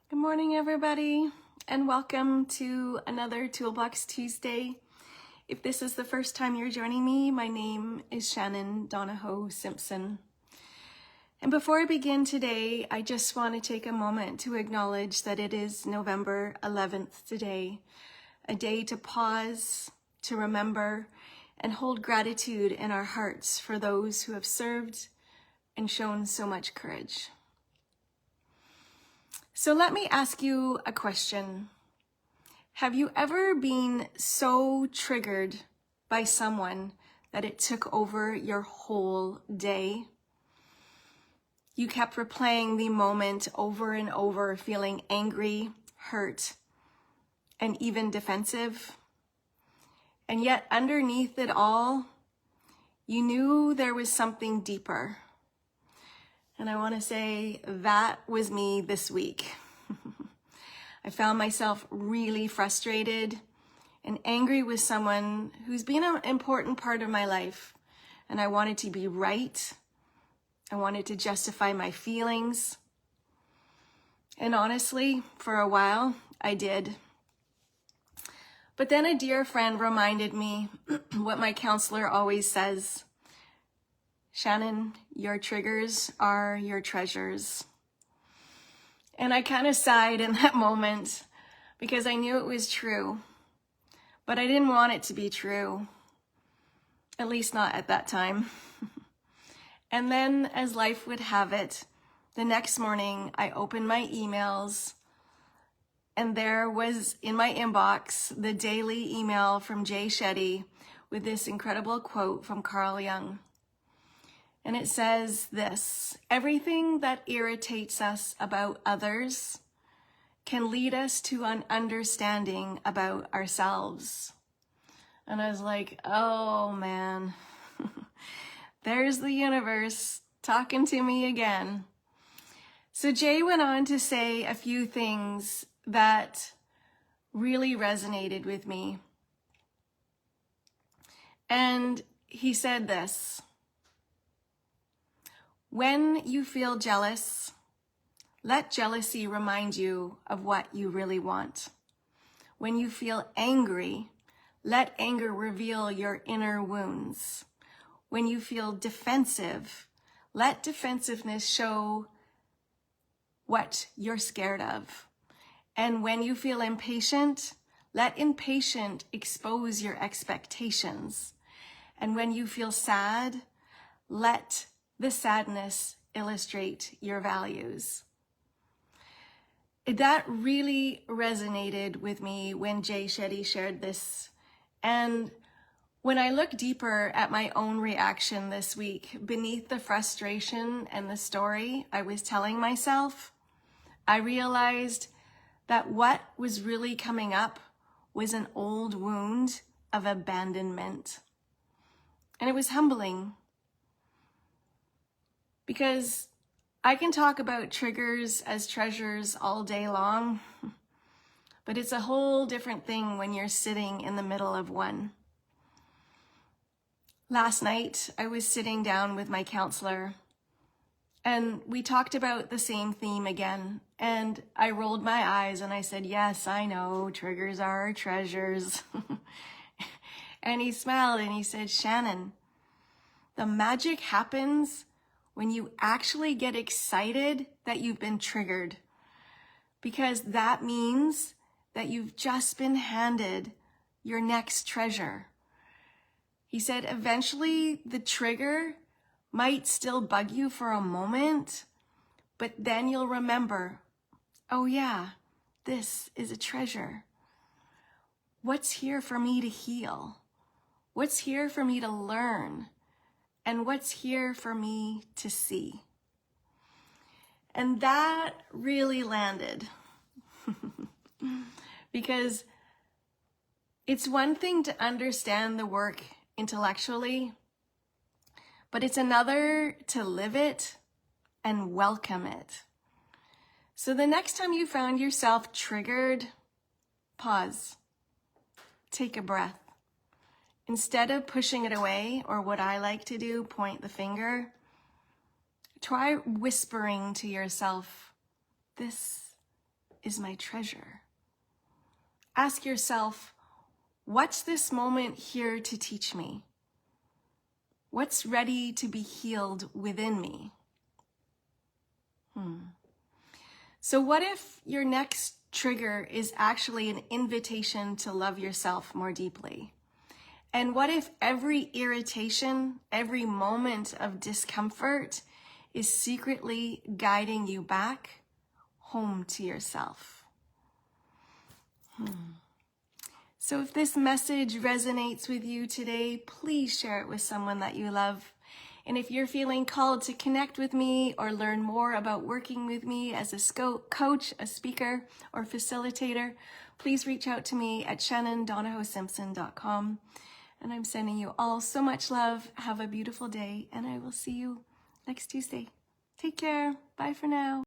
Good morning, everybody, and welcome to another Toolbox Tuesday. If this is the first time you're joining me, my name is Shannon Donohoe Simpson. And before I begin today, I just want to take a moment to acknowledge that it is November 11th today, a day to pause, to remember, and hold gratitude in our hearts for those who have served and shown so much courage. So let me ask you a question. Have you ever been so triggered by someone that it took over your whole day? You kept replaying the moment over and over, feeling angry, hurt, and even defensive. And yet underneath it all, you knew there was something deeper. And I want to say that was me this week. I found myself really frustrated and angry with someone who's been an important part of my life. And I wanted to be right. I wanted to justify my feelings. And honestly, for a while, I did. But then a dear friend reminded me what my counselor always says. Shannon, your triggers are your treasures. And I kind of sighed in that moment because I knew it was true, but I didn't want it to be true, at least not at that time. And then, as life would have it, the next morning I opened my emails and there was in my inbox the daily email from Shetty with this incredible quote from Carl Jung. And it says this: everything that irritates us about others can lead us to an understanding about ourselves. And I was like, oh man, there's the universe talking to me again. So Jay went on to say a few things that really resonated with me. And he said this: when you feel jealous, let jealousy remind you of what you really want. When you feel angry, let anger reveal your inner wounds. When you feel defensive, let defensiveness show what you're scared of. And when you feel impatient, let impatient expose your expectations. And when you feel sad, let the sadness illustrate your values. That really resonated with me when Shetty shared this. And when I look deeper at my own reaction this week, beneath the frustration and the story I was telling myself, I realized that what was really coming up was an old wound of abandonment. And it was humbling. Because I can talk about triggers as treasures all day long, but it's a whole different thing when you're sitting in the middle of one. Last night, I was sitting down with my counselor, and we talked about the same theme again, and I rolled my eyes and I said, yes, I know, triggers are treasures. And he smiled and he said, Shannon, the magic happens when you actually get excited that you've been triggered, because that means that you've just been handed your next treasure. He said, eventually the trigger might still bug you for a moment, but then you'll remember, oh yeah, this is a treasure. What's here for me to heal? What's here for me to learn? And what's here for me to see? And that really landed. Because it's one thing to understand the work intellectually, but it's another to live it and welcome it. So the next time you found yourself triggered, pause, take a breath. Instead of pushing it away, or what I like to do, point the finger, try whispering to yourself, this is my treasure. Ask yourself, what's this moment here to teach me? What's ready to be healed within me? So what if your next trigger is actually an invitation to love yourself more deeply? And what if every irritation, every moment of discomfort is secretly guiding you back home to yourself? So if this message resonates with you today, please share it with someone that you love. And if you're feeling called to connect with me or learn more about working with me as a coach, a speaker, or facilitator, please reach out to me at shannondonohoesimpson.com. And I'm sending you all so much love. Have a beautiful day, and I will see you next Tuesday. Take care. Bye for now.